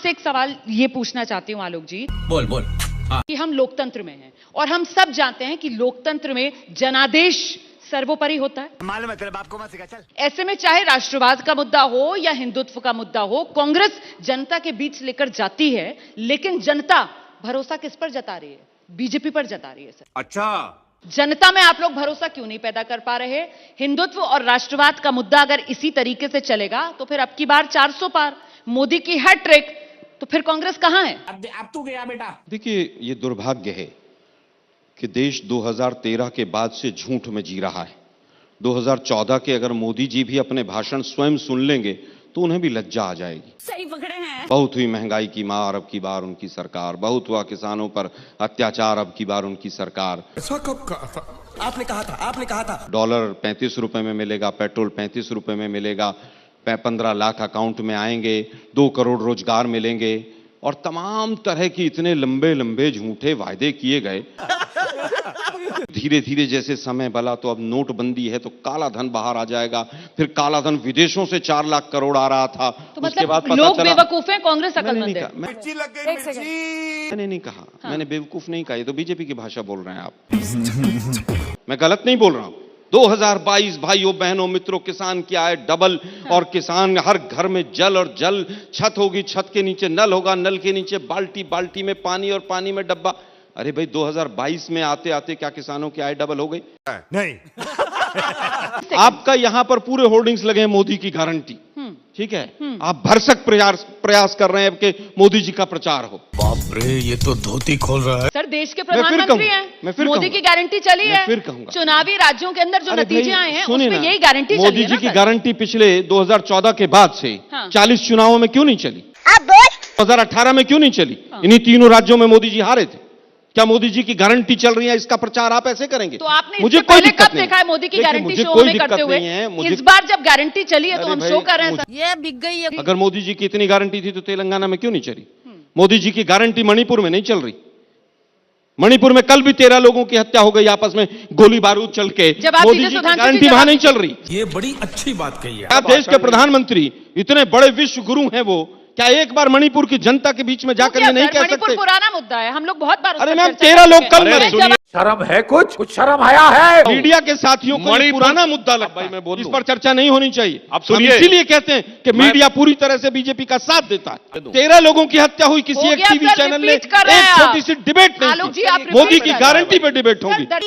आपसे एक सवाल ये पूछना चाहती हूँ आलोक जी। बोल बोल। कि हम लोकतंत्र में हैं और हम सब जानते हैं कि लोकतंत्र में जनादेश सर्वोपरि होता है। मालूम है तेरे बाप को मत सिखा, चल। ऐसे में चाहे राष्ट्रवाद का मुद्दा हो या हिंदुत्व का मुद्दा हो, कांग्रेस जनता के बीच लेकर जाती है, लेकिन जनता भरोसा किस पर जता रही है? बीजेपी पर जता रही है सर। अच्छा, जनता में आप लोग भरोसा क्यों नहीं पैदा कर पा रहे? हिंदुत्व और राष्ट्रवाद का मुद्दा अगर इसी तरीके से चलेगा तो फिर अब की बार 400 पार, मोदी की हैट्रिक, तो फिर कांग्रेस कहां है? अब तू गया बेटा। देखिए, ये दुर्भाग्य है कि देश 2013 के बाद से झूठ में जी रहा है। 2014 के अगर मोदी जी भी अपने भाषण स्वयं सुन लेंगे तो उन्हें भी लज्जा आ जाएगी। सही पकड़े हैं। बहुत हुई महंगाई की मार, अब की बार उनकी सरकार। बहुत हुआ किसानों पर अत्याचार, अब की बार उनकी सरकार। ऐसा कब कहा था? आपने कहा था। डॉलर 35 रुपए में मिलेगा, पेट्रोल 35 रुपए में मिलेगा, 15 लाख अकाउंट में आएंगे, 2 करोड़ रोजगार मिलेंगे और तमाम तरह की इतने लंबे लंबे झूठे वायदे किए गए। धीरे धीरे जैसे समय बला तो अब नोटबंदी है तो काला धन बाहर आ जाएगा, फिर काला धन विदेशों से 4 लाख करोड़ आ रहा था। तो उसके बाद मतलब पता लोग चला, बेवकूफ हैं, कांग्रेस अक्लमंद है। मैंने नहीं कहा, मैंने बेवकूफ नहीं कहा, ये तो बीजेपी की भाषा बोल रहे हैं आप। मैं गलत नहीं बोल रहा हूं। 2022 भाइयों बहनों मित्रों, किसान की आय डबल और किसान हर घर में जल और जल, छत होगी, छत के नीचे नल होगा, नल के नीचे बाल्टी, बाल्टी में पानी और पानी में डब्बा। अरे भाई, 2022 में आते आते क्या किसानों की आय डबल हो गई? नहीं। आपका यहां पर पूरे होर्डिंग्स लगे हैं मोदी की गारंटी, ठीक है? आप भरसक प्रयास कर रहे हैं कि मोदी जी का प्रचार हो। बाप रे, ये तो धोती खोल रहा है। सर, देश के मैं फिर प्रधानमंत्री कहूंगा, हैं, मोदी की गारंटी चली है, फिर कहूंगा। चुनावी राज्यों के अंदर जो अरे नतीजे भाई, आए हैं सुनिए उसमें ना, यही गारंटी चली मोदी है जी ना की सर? गारंटी पिछले 2014 के बाद से हाँ। 40 चुनावों में क्यों नहीं चली? 2018 में क्यों नहीं चली? इन्हीं तीनों राज्यों में मोदी जी हारे थे। क्या मोदी जी की गारंटी चल रही है, इसका प्रचार आप ऐसे करेंगे? तो आपने मुझे इससे कोई पहले दिक्कत कब नहीं देखा है मोदी की देखिए, गारंटी मुझे शो कोई में दिक्कत करते हुए? नहीं है, मुझे- इस बार जब गारंटी चली है तो अरे हम भाई, शो कर रहे हैं सर। ये बिक गई है। अगर मोदी जी की इतनी गारंटी थी तो तेलंगाना में क्यों नहीं चली? मोदी जी की गारंटी मणिपुर में नहीं चल रही। मणिपुर में कल भी 13 लोगों की हत्या हो गई आपस में गोली बारूद चल के। जब आप मोदी सीधे जी की सुधांशु जी गारंटी वहां नहीं चल रही। ये बड़ी अच्छी बात कही है। आप देश के प्रधानमंत्री, इतने बड़े विश्व गुरु हैं वो, क्या एक बार मणिपुर की जनता के बीच में जाकर ये नहीं कह मणिपुर सकते? पुराना मुद्दा है, हम लोग बहुत बार उस अरे पर मैम, चर्चा 13 कर लोग चुके कल हैं। मरे। जब- शर्म है? कुछ शर्म आया है? मीडिया के साथियों को ये पुराना मुद्दा लगता भाई, है, मैं बोल इस दूं। पर चर्चा नहीं होनी चाहिए। आप सुनिए। हम इसीलिए कहते हैं कि मीडिया पूरी तरह से बीजेपी का साथ देता है। 13 लोगं की हत्या हुई, किसी हो एक गया टीवी सर, चैनल ने रिपीट कर रहे हैं एक आप। छोटी सी डिबेट आलोक नहीं जी, आप की। रिपीट मोदी की कर रहे हैं। गारंटी पे डिबेट होगी। सर,